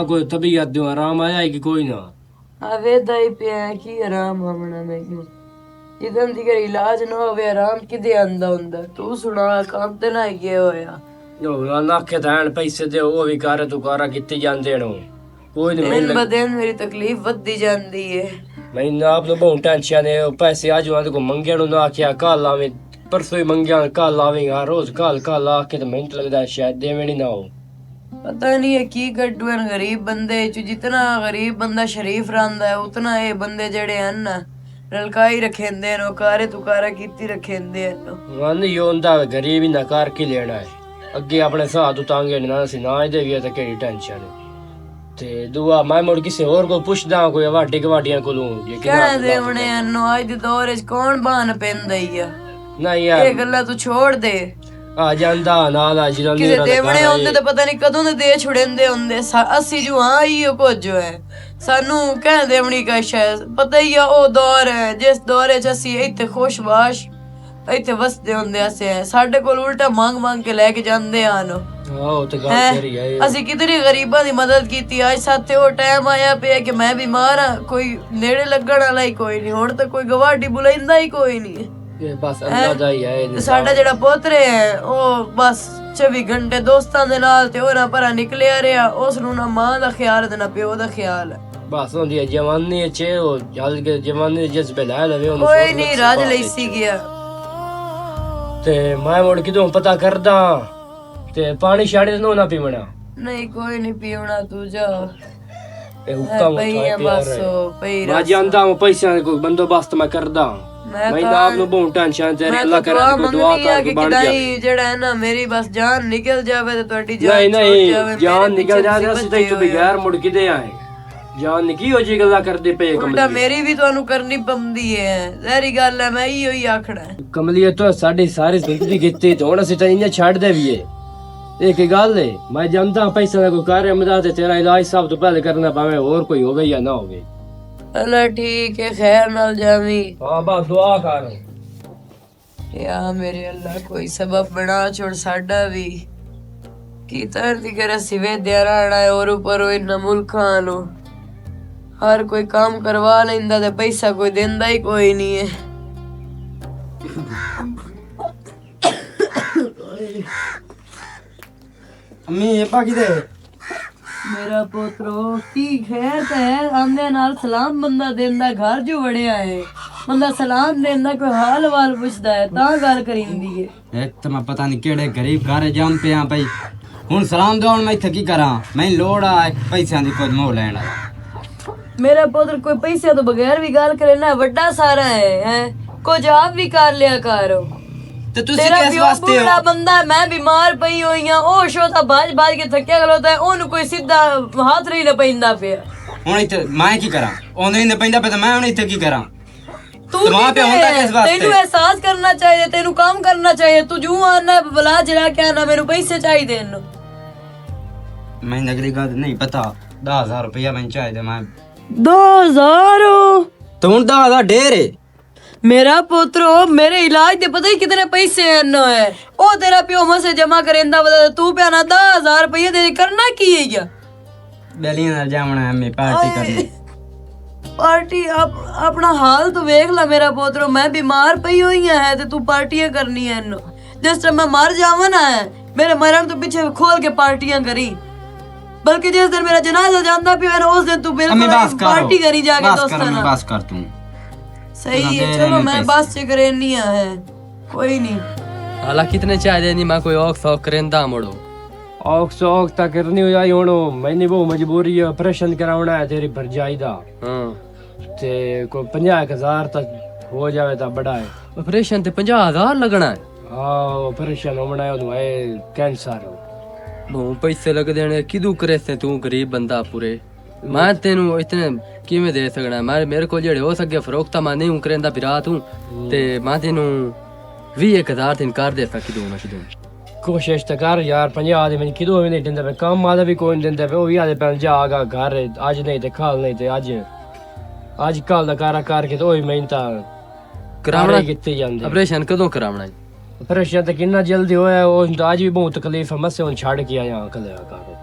कोई तबीयत दो आराम आया है कि कोई ना आवे दाई पे की आराम हमना नहीं जिदन दी इलाज ना होवे आराम किदे आंदा हुंदा तू सुना काम ते ना गया होया जो लाखे धैन पैसे दे वो भी कार तू कारा किते जांदे नो कोई नहीं दिन ब दिन मेरी तकलीफ वधदी जांदी है मैं आप तो बहुत टेंशन है पैसे आज वाले को मंगे नो ना आखिया कल आवे परसों ही मंगया कल आवेगा रोज कल आके तो मिनट लगदा है शायद देवे नहीं ना हो पता नहीं है की गड्डुन गरीब बंदे च जितना गरीब बंदा शरीफ रहंदा है उतना ये बंदे जेड़े हैं ना रलकाई रखेंदे नो कारे तुकारा कीती रखेंदे नो मन यो हुंदा गरीब ही ना कार की लेना है अगे अपने साथ उतांगे ना सी ना दे भी तो केड़ी टेंशन है ते दुआ मैं मुड़ किसी और को पुछदा कोई वाटी गवाटियां कोलों ये कहने दे उन्हें नो आज दे दौर च कौन बहान पेंदा ही है नहीं यार ये गल्ला तू छोड़ दे आ ਜਾਂਦਾ ਨਾਲ ਆ ਜਿਹੜਾ ਕਿਸੇ ਦੇਵਣੇ ਹੁੰਦੇ ਤੇ ਪਤਾ ਨਹੀਂ ਕਦੋਂ ਦੇ ਦੇ ਛੁੜਿੰਦੇ ਹੁੰਦੇ ਅਸੀਂ ਜੋ ਹਾਂ ਹੀ ਕੁਝ ਹੈ ਸਾਨੂੰ ਕਹਿ ਦੇਵਣੀ ਕਾ ਸ਼ਾਇਦ ਪਤਾ ਹੀ ਆ ਉਹ ਦੌਰ ਹੈ ਜਿਸ ਦੌਰੇ ਚ ਅਸੀਂ ਇੱਥੇ ਖੁਸ਼ਬਾਸ਼ ਇੱਥੇ ਵਸਦੇ ਹੁੰਦੇ ਅਸੀਂ ਸਾਡੇ ਕੋਲ ਉਲਟਾ ਮੰਗ ਕੇ ਲੈ ਕੇ ਜਾਂਦੇ ਹਨ ਆਹ ਤੇ ਗੱਲ ਕਰੀ ਹੈ ਅਸੀਂ ਕਿਤਨੀ ਗਰੀਬਾਂ ਦੀ ਮਦਦ ਕੀਤੀ ਅੱਜ ਸਾਥੇ ਉਹ ਟਾਈਮ ਆਇਆ ਪਿਆ ਕਿ ਮੈਂ ਬਿਮਾਰ ਹਾਂ ਕੋਈ ਨੇੜੇ ਲੱਗਣ ਵਾਲਾ ਹੀ ਕੋਈ ਨਹੀਂ ਹੁਣ ਤਾਂ ਕੋਈ ਗਵਾਡੀ ਬੁਲਾਇੰਦਾ ਹੀ ਕੋਈ ਨਹੀਂ ਇਹ ਬਸ ਅੱਲਾ ਦਾ ਹੀ ਹੈ ਸਾਡਾ ਜਿਹੜਾ ਪੋਤਰੇ ਹੈ ਉਹ ਬਸ 24 ਘੰਟੇ ਦੋਸਤਾਂ ਦੇ ਨਾਲ ਤੇ ਉਹਨਾਂ ਪਰਾਂ ਨਿਕਲਿਆ ਰਿਹਾ ਉਸ ਨੂੰ ਨਾ ਮਾਂ ਦਾ ਖਿਆਲ ਤੇ ਨਾ ਪਿਓ ਦਾ ਖਿਆਲ ਹੈ ਬਸ ਹੁੰਦੀ ਜਵਾਨੀ ਚ ਉਹ ਜਲ ਕੇ ਜਵਾਨੀ ਜਜ਼ਬੇ ਲੈ ਲਵੇ ਉਹਨੂੰ ਕੋਈ ਨਹੀਂ ਰਾਜ ਲਈ ਸੀ ਗਿਆ ਤੇ ਮੈਂ ਮੁੜ ਕਿਦੋਂ ਪਤਾ ਕਰਦਾ ਤੇ ਪਾਣੀ ਛਾੜੇ ਨੂੰ ਨਾ ਪੀਵਣਾ ਨਹੀਂ ਕੋਈ ਨਹੀਂ ਪੀਉਣਾ ਤੂੰ ਜਾ ਇਹ ਹੁਕਮ ਪਈਆ ਬਸ ਪਈ ਮੈਂ ਜਾਂਦਾ ਹਾਂ ਪੈਸਿਆਂ ਦਾ ਕੋਈ ਬੰਦੋਬਸਤ ਮੈਂ ਕਰਦਾ ਮੈਂ ਆਪ ਨੂੰ ਬਹੁਤ ਟੈਨਸ਼ਨ ਤੇ ਅੱਲਾ ਕਰੇ ਕਿ ਦੁਆ ਕਰਕੇ ਬਣ ਜਾਏ ਜਿਹੜਾ ਹੈ ਨਾ ਮੇਰੀ ਬਸ ਜਾਨ ਨਿਕਲ ਜਾਵੇ ਤੇ ਤੁਹਾਡੀ ਜਾਨ ਨਹੀਂ ਜਾਨ ਨਿਕਲ ਜਾਵੇ ਅਸੀਂ ਤਾਂ ਬਗੈਰ ਮੁੜ ਕਿਦੇ ਆਏ ਜਾਨ ਨਿਕੀ ਹੋ ਜੀ ਗੱਲਾਂ ਕਰਦੇ ਪਏ ਉਲਟਾ ਮੇਰੀ ਵੀ ਤੁਹਾਨੂੰ ਕਰਨੀ ਪੰਦੀ ਹੈ ਜ਼ਹਿਰੀ ਗੱਲ ਹੈ ਮੈਂ ਹੀ ਆਖਣਾ ਕਮਲੀਏ ਤੋਂ ਸਾਡੀ ਸਾਰੀ ਜ਼ਿੰਦਗੀ ਕੀਤੀ ਤੇ ਹੁਣ ਅਸੀਂ ਤਾਂ ਇੰਨੇ ਛੱਡਦੇ ਵੀ ਏ ਇਹ ਕੀ ਗੱਲ ਏ ਮੈਂ ਜਾਂਦਾ ਪੈਸਾ ਦਾ ਕੋਈ ਕਾਰਿਆ ਮਦਦ ਤੇ ਤੇਰਾ ਇਲਾਜ ਸਭ ਤੋਂ ਪਹਿਲੇ ਕਰਨਾ ਭਾਵੇਂ ਹੋਰ ਕੋਈ ਹੋਵੇ ਜਾਂ ਨਾ ਹੋਵੇ ਅੱਲਾ ਠੀਕ ਹੈ ਖੈਰ ਨਾਲ ਜਾਵੀਂ ਹਾਂ ਬਸ ਦੁਆ ਕਰ ਯਾ ਮੇਰੇ ਅੱਲਾ ਕੋਈ ਸਬਬ ਬਣਾ ਛੋੜ ਸਾਡਾ ਵੀ ਕੀ ਤਰਦੀ ਕਰ ਸਿਵੇ ਦਿਆਰਾ ਹੈ ਔਰ ਉੱਪਰ ਉਹ ਇਨ ਮੁਲਕਾਂ ਨੂੰ ਹਰ ਕੋਈ ਕੰਮ ਕਰਵਾ ਲੈਂਦਾ ਤੇ ਪੈਸਾ ਕੋਈ ਦਿੰਦਾ ਹੀ ਕੋਈ ਨਹੀਂ ਹੈ ਅਮੀ ਇਹ ਪਾਕੀ ਦੇ मेरा पोतरो की खैर तो है आंदे नाल सलाम बंदा देंदा घर जो वड़िया है बंदा सलाम देंदा कोई हाल वाल पुछदा है ता गल करिंदी है एक तो मैं पता नहीं केड़े गरीब घर जाम पे आ भाई हुन सलाम दो मैं इत्थे की करा मैं लोड़ आ पैसों दी कोई मोह लेना मेरा पुत्र कोई पैसे तो बगैर भी गल करे ना बड़ा सारा है कुछ आप भी कर लिया करो ते तुसी किस वास्ते हो बंदा मैं बीमार पई होई हां ओ शोता बाज के थक्या गलोता है ओनु कोई सीधा हाथ नहीं ना पैंदा पे हुन इत्थे मैं की करा ओने नहीं पैंदा पे मैं हुन इत्थे की करा तू वहां पे होंदा किस वास्ते तेनू एहसास करना चाहिए तेनू काम करना चाहिए तू जू आना बुला जरा क्या ना मेनू पैसे चाहिए इन मैं अगली गल नहीं पता 10000 रुपया मैं चाहिए मैं 2000 तो हुन 10000 ढेर है मेरा पुत्रो मेरे इलाज दे पता ही कितने पैसे है ओ तेरा प्यो मसे जमा करेंदा तू पे ना 10000 रुपये दे करना की है क्या बेलियां नाल जावना है मैं पार्टी करनी पार्टी अपना हाल तो देख ला मेरा पुत्रो मैं बीमार पई हुई है ते तू पार्टियां करनी है इन जिस टाइम मैं मर जावा ना है मेरे मरण तो पीछे खोल के पार्टियां करी बल्कि जिस दिन मेरा जनाजा जांदा पियो है उस दिन तू बिल्कुल पार्टी करी जाके दोस्तां नाल बस कर तू सही है चलो मैं बस च करेनी है कोई नहीं हालां कितने चाहिए नहीं मैं कोई औख सौख करेंदा मोड़ो औख सौख ता करनी हो जाई हुण मैंने वो मजबूरी है ऑपरेशन करावना है तेरी भरजाई दा हां ते कोई 50000 तक हो जावे ता बड़ा है ऑपरेशन ते 50000 लगना है हां ऑपरेशन होना है ओनु है कैंसर बहुत पैसे लग देने किदू करे से तू गरीब बंदा पूरे मैं तेनू इतने किवें दे सकना मेरे को जेड़े हो सके फरोख्ता मैं नहीं करेंदा फिरा तू ते मैं तेनू 20000 दिन कर दे सकी दो ना किदू कोशिश तो कर यार 50 दे मैं किदू भी नहीं दिंदा पे काम आदा भी कोई नहीं दिंदा पे ओ भी आदे पे जागा घर आज नहीं ते कल नहीं ते आज कल दा कारा करके तो ओही मेहनता करावना कित्ते जांदे ऑपरेशन कदों करावना है ऑपरेशन ते कितना जल्दी होया ओ आज भी बहुत तकलीफ है मसे हुन छड़ के आया कल करो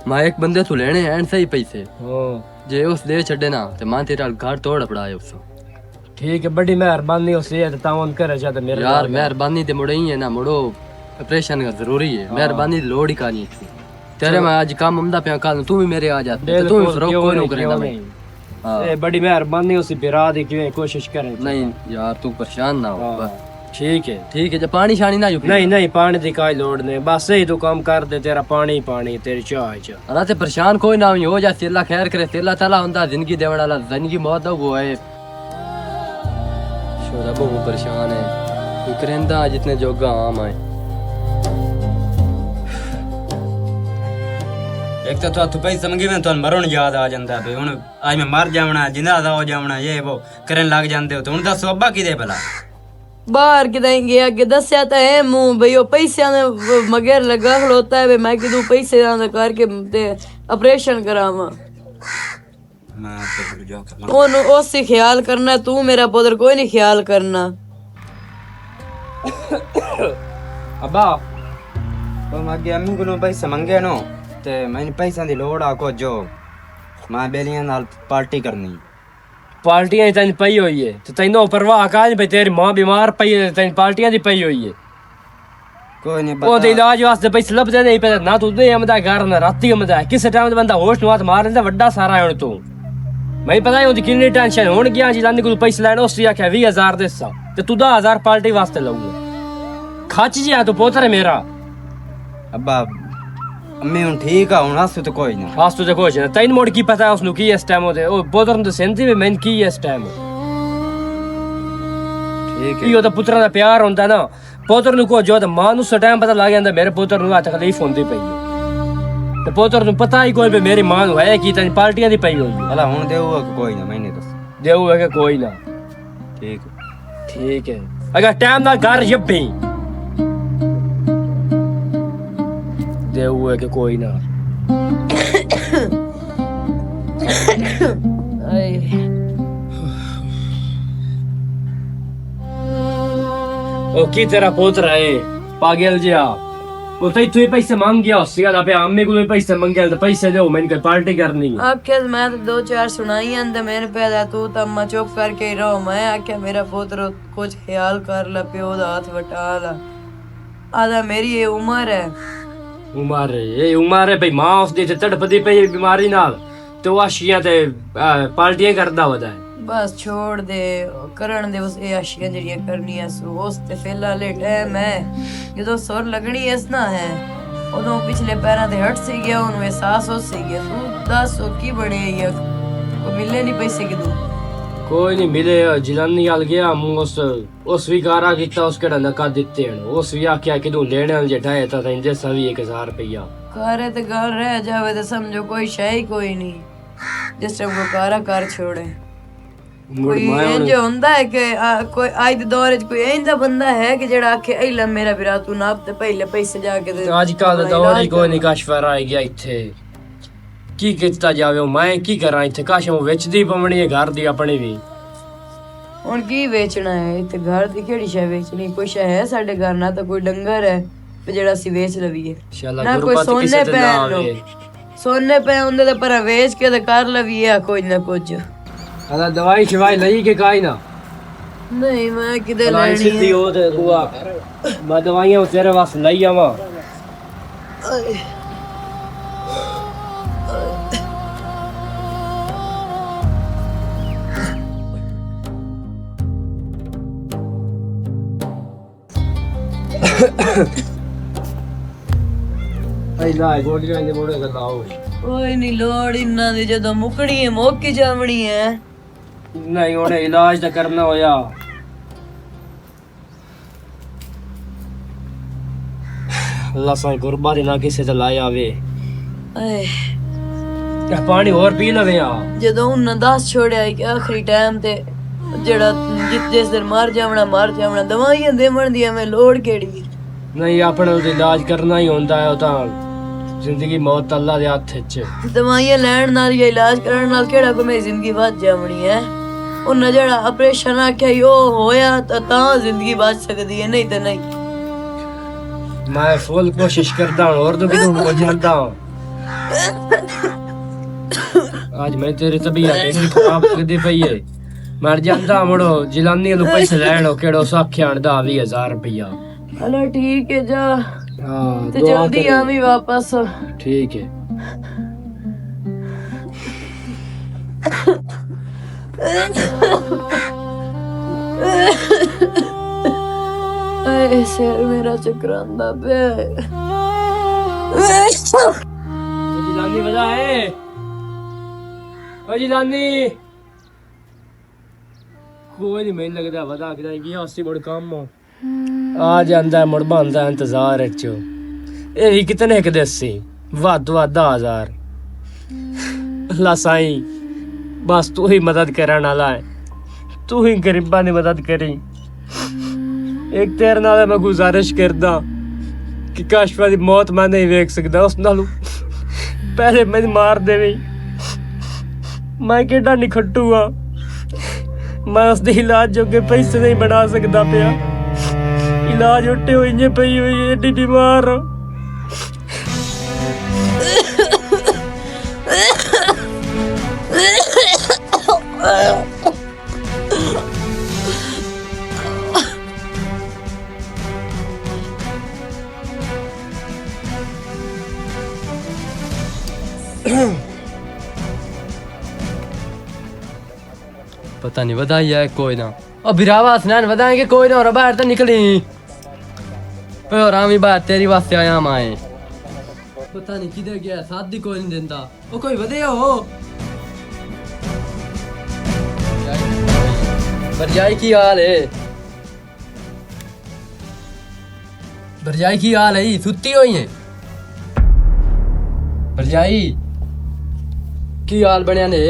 मैं एक बंदे तो लेने हैं सही पैसे हाँ जे उस दे छड़े ना ते मैं तेरा घर तोड़ पड़ाए उस ठीक है, बड़ी मेहरबानी होसी है तावन करे चाहते मेरे यार मेहरबानी ते मुड़े ही है ना मुड़ो ऑपरेशन का जरूरी है मेहरबानी दी लोड़ ही कानी थी तेरे मैं आज काम उमदा पे कल तू भी मेरे आ जा तू भी फरोक कोई नहीं करेगा मैं हां ए बड़ी मेहरबानी होसी बिरा दी कि कोशिश करें। नहीं यार तू परेशान ना हो हाँ, बस ठीक है जे पानी शानी ना यूं नहीं नहीं पानी दी काई लोड़ नहीं, बस यही तू काम कर दे, तेरा पानी पानी तेरी चाय चाय। अल्लाह ते परेशान कोई ना हो जा अल्लाह खैर करे अल्लाह ताला हुंदा जिंदगी देवण वाला जिंदगी मौत दा वो है शोदा बहुत परेशान है तू करेंदा जितने जोगा आम है एक तो तू पैसे मंगी में तो मरण याद आ जाता है हुन आज मैं मर जावना जिंदा हो जावना ये वो करन लग जाते हो तो हुन दस अब्बा किदे भला बाहर किदां गया कि दस्या तो है मुंह भई ओ पैसियां दे मगर लगा खड़ोता है मैं किदू पैसे दा करके ते ऑपरेशन करावा मैं तो भूल जाऊं ओनु ओसी ख्याल करना तू मेरा पुत्र कोई नहीं ख्याल करना। अब्बा तो मैं अगे अम्मी को पैसे मंगे नो ते मैंने पैसा दी लोड़ आ को जो मैं बेलियां नाल पार्टी करनी पार्टियां तेन पई हुई है तो तेनों परवाह काज भाई तेरी मां बीमार पई है तेन पार्टियां दी पई हुई है कोई नहीं ओ दे इलाज वास्ते पैसे लभदे नहीं पे ना तू दे हमदा घर ना राती हमदा किस टाइम ते बंदा होश नुआत मार लेंदा वड्डा सारा है तू मैं पता है ओदी कितनी टेंशन हुन गया जी जानी को पैसे लेने उस आख्या 20000 देसा ते तू 10000 पार्टी वास्ते लऊंगा खच जिया तू पोतर मेरा अब्बा अम्मी हुन ठीक है हुन हस तो कोई ना खास तुझे कुछ ना तैन मोड़ की पता है उसनु की इस टाइम होते ओ पोतर तो सेंती में मैन की इस टाइम ठीक है यो तो पुत्रा दा प्यार होंदा ना पोतर नु को जो तो मां नु स टाइम पता लग जांदा मेरे पोतर नु तकलीफ होंदी पई है ते पोतर नु पता ही कोई पे मेरी मां नु है कि तन पार्टियां दी पई होई भला हुन देऊ कोई ना मैंने तो देऊ है कि कोई ना ठीक ठीक है अगर टाइम ना घर जब्बी देऊ है कि कोई ना आए ओ की तेरा पोतर है पागल जिया वो तई तू पैसे मांग गया उससे ज्यादा पे अम्मी को भी पैसे मांग गया तो पैसे दो मैंने कोई पार्टी करनी है आखे मैं तो दो चार सुनाई अंदर मैंने पैदा तू तब मैं चुप करके ही रहो मैं आख्या मेरा पुत्र कुछ ख्याल कर ला प्यो दा हाथ वटा ला आदा मेरी ये उम्र है उमर है भाई मां उस दी ते तड़पदी पई बीमारी नाल ते आशियां ते पार्टियां करदा वदा है बस छोड़ दे करण दे उस आशियां जड़ियां करनियां सो उस ते फिलहाल टाइम है जो सुर लगनी इस ना है उदों पिछले पैरां ते हट सी गया उन्हें एहसास हो सी गया तू दस की बने या को मिले नहीं पैसे किदू कोई नहीं मिले जिलानी आल गया उस भी गारा कीता उस केड़ा नका दित्ते हैं उस भी आख्या कि तू लेने वाले जठाए ता इंदे सभी 1000 रुपया कारे ते गल रह जावे ते समझो कोई शय कोई नहीं जिस टाइम को कारा कर छोड़े मुड़ कोई मैं इंज होंदा है कि कोई आज दे दौर च कोई इंजा बंदा है कि जेड़ा आखे ऐला मेरा बिरा तू नाप ते पहले पैसे जाके दे आजकल दा दौर ही कोई नहीं कशफर आ गया इत्थे की किता जावे मैं की करा इत्थे काश मैं वेचदी पवनी है घर दी अपनी भी हुन की बेचना है इत्थे घर दी केड़ी शय बेचनी कोई शय है साडे घर ना तो कोई डंगर है ते जेड़ा सी बेच लवीए इंशाल्लाह ना कोई गुरबत सोने किसे ते पे ना आवे सोने पे उंदे ते पर बेच के ते कर लवीए कुछ ना कुछ अदा दवाई शिवाई लई के काई ना नहीं मैं किदे दवाई लेनी सीधी हो ते दुआ मैं दवाइयां तेरे वास्ते लई आवा आई ला गोलियां ने मोड़े कर लाओ कोई नहीं लोड़ इन्ना दी जदों मुकड़ी है मोकी जावनी है नहीं उन्हें इलाज तो करना होया अल्लाह साईं गुरबानी ना किसे ते लाया वे आए पानी और पी लवे आ ਜਦੋਂ ਉਹਨਾਂ ਦੱਸ ਛੋੜਿਆ ਕਿ ਆਖਰੀ ਟਾਈਮ ਤੇ ਜਿਹੜਾ ਜਿਸ ਦਿਨ ਮਰ ਜਾਵਣਾ ਦਵਾਈਆਂ ਦੇਵਣ ਦੀ ਐਵੇਂ ਲੋੜ ਕਿਹੜੀ नहीं अपने उसे इलाज करना ही होता है तो जिंदगी मौत अल्लाह दे हाथ च ਦਵਾਈਆਂ ਲੈਣ ਨਾਲ ਜਾਂ ਇਲਾਜ ਕਰਨ ਨਾਲ ਕਿਹੜਾ ਕੋਈ ਮੇਰੀ ਜ਼ਿੰਦਗੀ ਵੱਧ ਜਾਵਣੀ ਹੈ ਉਹਨਾਂ ਜਿਹੜਾ ਆਪਰੇਸ਼ਨ ਆਖਿਆ ਸੀ, ਉਹ ਹੋਇਆ ਤਾਂ ਜ਼ਿੰਦਗੀ ਬਚ ਸਕਦੀ ਹੈ ਨਹੀਂ ਤਾਂ ਨਹੀਂ मैं फुल कोशिश करता हूँ और तो कितों हो जाता हूँ ਅੱਜ ਮੈਂ ਤੇਰੀ ਤਬੀਅਤ ਇੰਨੀ ਖਰਾਬ ਲੱਗਦੀ ਪਈ ਏ ਮਰ ਜਾਂਦਾ ਮੁੜੋ ਜਲਾਨੀ ਨੂੰ ਪੈਸੇ ਲੈਣੋ ਕਿਹੜੋ ਸਾਖਿਆਣ ਦਾ 20000 ਰੁਪਇਆ ਹਲੋ ਠੀਕ ਹੈ ਜਾ ਹਾਂ ਤੇ ਜਲਦੀ ਆਵੀਂ ਵਾਪਸ ਠੀਕ ਹੈ ਏ ਸਿਰ ਮੇਰਾ ਚੱਕਰਾਂਦਾ ਪਿਆ ਜਲਾਨੀ ਵਜਾ ਹੈ ਓ ਜਲਾਨੀ ਕੋਈ ਨਹੀਂ ਮੈਨੂੰ ਲੱਗਦਾ ਵਦਾ ਕਿਦਾਂ ਗਿਆ ਉਸੇ ਮੁੜ ਕੰਮ ਆ ਜਾਂਦਾ ਮੁੜ ਬੰਦਾ ਇੰਤਜ਼ਾਰ ਵਿੱਚ ਇਹ ਵੀ ਕਿਤਨੇ ਕਿ ਦੇਸੀ ਵੱਧ 1000 ਅੱਲਾ ਸਾਈਂ ਬਸ ਤੂੰ ਹੀ ਮਦਦ ਕਰਨ ਵਾਲਾ ਹੈ ਤੂੰ ਹੀ ਗਰੀਬਾਂ ਦੀ ਮਦਦ ਕਰੀ ਇੱਕ ਤੇਰੇ ਨਾਲ ਮੈਂ ਗੁਜ਼ਾਰਿਸ਼ ਕਰਦਾ ਕਿ ਕਾਸ਼ਫਾ ਦੀ ਮੌਤ ਮੈਂ ਨਹੀਂ ਵੇਖ ਸਕਦਾ ਉਸ ਨਾਲੋਂ ਪਹਿਲੇ ਮੈਨੂੰ ਮਾਰ ਦੇਵੇ ਮੈਂ ਕਿਹੜਾ ਨਿਖੱਟੂ ਆ ਮੈਂ ਉਸ ਦੇ ਇਲਾਜ ਜੋਗੇ ਪੈਸੇ ਨਹੀਂ ਬਣਾ ਸਕਦਾ ਪਿਆ ਇਲਾਜ ਉੱਟੇ ਹੋਈ ਜੇ ਪਈ ਹੋਈ ਏਡੀ ਬਿਮਾਰ पता नहीं बताई है कोई ना और बिरावा स्नान बताएंगे कोई ना और बाहर तो निकली और आमी बात तेरी वास्ते आया माए पता नहीं किधर गया साथ भी कोई नहीं देता ओ कोई बदे हो बरजाई की हाल है बरजाई की हाल है सुती हुई है बरजाई की हाल बनया ने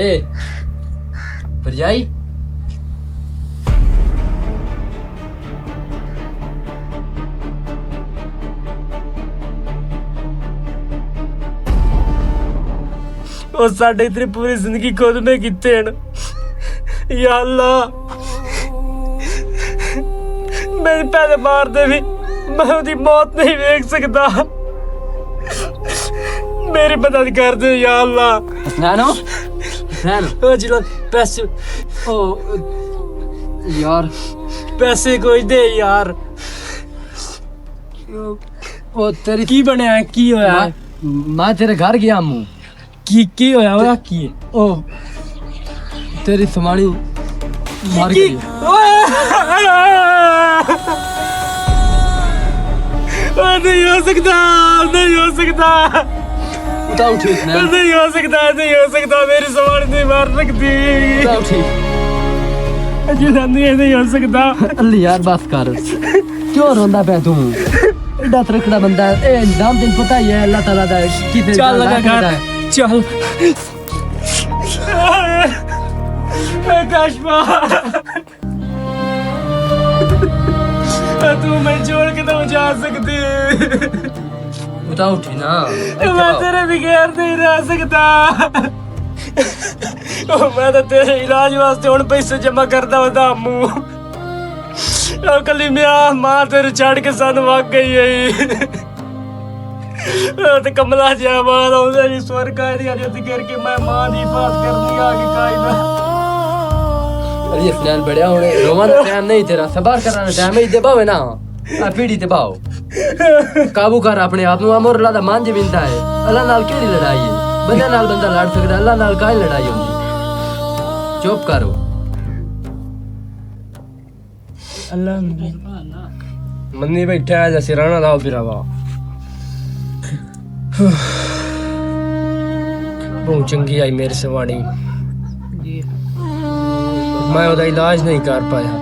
बरजाई ਉਹ ਸਾਡੇ ਇਤਨੀ ਪੂਰੀ ਜ਼ਿੰਦਗੀ ਖੁਦ ਨੇ ਕੀਤੇ ਹਨ ਯਾ ਅੱਲਾ ਮੇਰੇ ਪੈਰ ਮਾਰ ਦੇ ਵੀ ਮੈਂ ਉਹਦੀ ਮੌਤ ਨਹੀਂ ਵੇਖ ਸਕਦਾ ਮੇਰੀ ਮਦਦ ਕਰ ਦੇ ਯਾ ਅੱਲਾ नानो नानो ਉਹ ਜਿਹੜਾ ਪੈਸੇ ओ यार ਪੈਸੇ ਕੋਈ ਦੇ ਯਾਰ ओ तेरी ਕੀ ਬਣਿਆ ਕੀ ਹੋਇਆ मैं तेरे घर गया हूँ ਕੀ ਹੋਇਆ ਵਾ ਕੀ ओ तेरी समानी मार गई नहीं हो सकता नहीं हो सकता बताओ ठीक ना नहीं हो सकता मेरी सवाल नहीं मार सकती बताओ ठीक जनानी नहीं हो सकता अल्ली यार बस कर क्यों रोंदा पे तू एडा तरकड़ा बंदा है ए नाम दिन पता ही है अल्लाह ताला दा किथे चल लगा घर चल काशफा तू मैं छोड़ के तो जा सकती बताओ ठीक ना मैं तेरे बगैर नहीं रह सकता मैं तो तेरे इलाज वास्ते हुण पैसे जमा करदा होंदा अम्मू कली मां तेरे छड़ के सन वग गई है ते कमला जा मां ओदे भी स्वर कायदी अजत करके मैं मां दी हिफाजत करनी आगे कायदा अरे स्नान बढ़िया होने रोवन टाइम नहीं तेरा सबर कराना टाइम ही दे बावे ना आ पीड़ी ते बाओ काबू कर अपने आप नु अमर ला दा मान जविंदा है अल्लाह नाल केड़ी लड़ाई है बंदा नाल बंदा लड़ सकदा अल्लाह नाल काई लड़ाई होंदी चुप करो अल्लाह मन्नी बैठा है जैसे राणा लाओ फिरावा बहुत चंगी आई मेरे से वाणी मैं ओदा इलाज नहीं कर पाया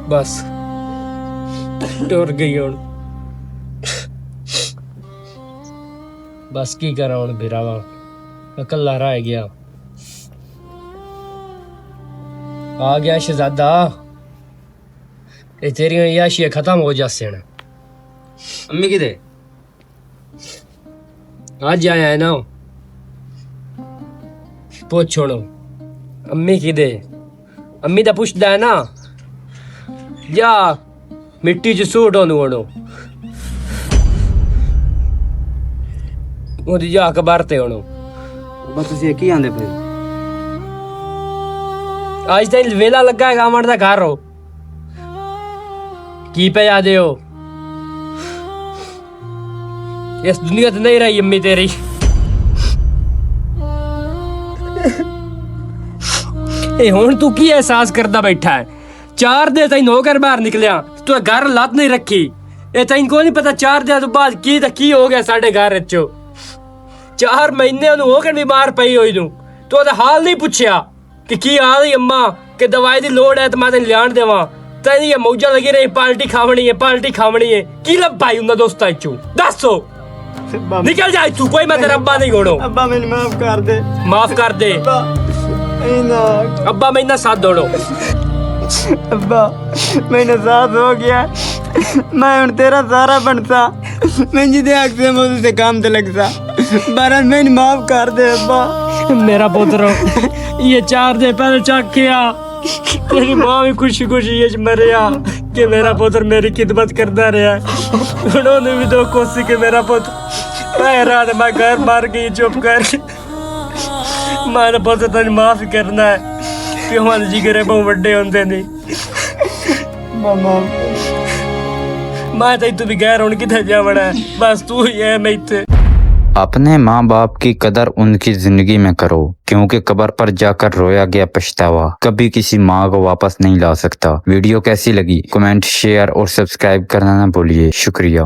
बस टुर गई हुण बस की करा हुण फिरावा अकला रह गया आ गया शहजादा ये तेरियां याशियां खत्म हो जासे न अम्मी किधे आज आया है ना पूछ छोड़ो अम्मी की दे अम्मी दा पुछदा है ना जा मिट्टी च सूट ओनू ओनो ਉਹਦੀ ਜਾ ਕਬਰ ਤੇ ਹੁਣ ਬਸ ਤੁਸੀਂ ਇਹ ਕੀ ਆਂਦੇ ਪਏ ਅੱਜ ਤਾਂ ਵੇਲਾ ਲੱਗਾ ਹੈ ਗਾਵਣ ਦਾ ਘਰ ਹੋ ਕੀ ਪੈ ਆਦੇ ਹੋ ਇਸ ਦੁਨੀਆ ਤੇ ਨਹੀਂ ਰਹੀ ਅੰਮੀ ਤੇਰੀ ਇਹ ਹੁਣ ਤੂੰ ਕੀ ਅਹਿਸਾਸ ਕਰਦਾ ਬੈਠਾ ਹੈ 4 ਦਿਨ ਤੈਨੂੰ ਨੌਕਰ ਬਾਹਰ ਨਿਕਲਿਆ ਤੂੰ ਘਰ ਲੱਤ ਨਹੀਂ ਰੱਖੀ ਇਹ ਤੈਨੂੰ ਕੋਈ ਨਹੀਂ ਪਤਾ 4 ਦਿਨ ਤੋਂ ਬਾਅਦ ਕੀ ਤਾਂ ਕੀ ਹੋ ਗਿਆ ਸਾਡੇ ਘਰ ਵਿੱਚ 4 ਮਹੀਨੇ ਉਹਨੂੰ ਹੋ ਕੇ ਬਿਮਾਰ ਪਈ ਹੋਈ ਨੂੰ ਤੂੰ ਉਹਦਾ ਹਾਲ ਨਹੀਂ ਪੁੱਛਿਆ ਕਿ ਕੀ ਹਾਲ ਹੈ ਅੰਮਾ ਕਿ ਦਵਾਈ ਦੀ ਲੋੜ ਹੈ ਤੇ ਮੈਂ ਤੈਨੂੰ ਲਿਆਣ ਦੇਵਾਂ ਤੈਨੂੰ ਇਹ ਮੌਜਾਂ ਲੱਗੀ ਰਹੀ ਪਾਰਟੀ ਖਾਵਣੀ ਹੈ ਕੀ ਲੱਭ ਪਾਈ ਉਹਨਾਂ ਦੋਸਤਾਂ ਚੋਂ ਦੱਸੋ ਨਿਕਲ ਜਾ ਤੂੰ ਕੋਈ ਮੈਂ ਤੇਰਾ ਅੱਬਾ ਨਹੀਂ ਗੋਣੋ ਅੱਬਾ ਮੈਨੂੰ ਮਾਫ ਕਰ ਦੇ ਮਾਫ ਕਰ ਦੇ ਅੱਬਾ ਮੈਨਾਂ ਸਾਥ ਦੋੜੋ ਅੱਬਾ ਮੈਨੂੰ ਸਾਥ ਹੋ ਗਿਆ ਮੈਂ ਹੁਣ ਤੇਰਾ ਸਾਰਾ ਬਣਤਾ ਮੈਂ ਜਿਹਦੇ ਹੱਕ से मैं उससे काम ਤੇ लगता बारह ਮੈਨੂੰ ਮਾਫ ਕਰ ਦੇ ਅੱਬਾ मेरा पुत्र ये 4 दिन पहले चाखिया तेरी माँ भी खुशी खुशी ये मरिया कि मेरा पुत्र मेरी खिदमत करता रहा उन्होंने भी 2 कोशिश कि मेरा पुत्र रात मैं घर मार गई चुप कर मेरा पुत्र तेन माफ करना है कि हमारे जिगरे बहुत बड़े होंगे नहीं मामा मैं तू भी गैर हूं किथे जावना है बस तू ही है मैं इत्थे अपने माँ बाप की कदर उनकी जिंदगी में करो क्योंकि कब्र पर जाकर रोया गया पछतावा कभी किसी माँ को वापस नहीं ला सकता। वीडियो कैसी लगी कमेंट शेयर और सब्सक्राइब करना ना भूलिए। शुक्रिया।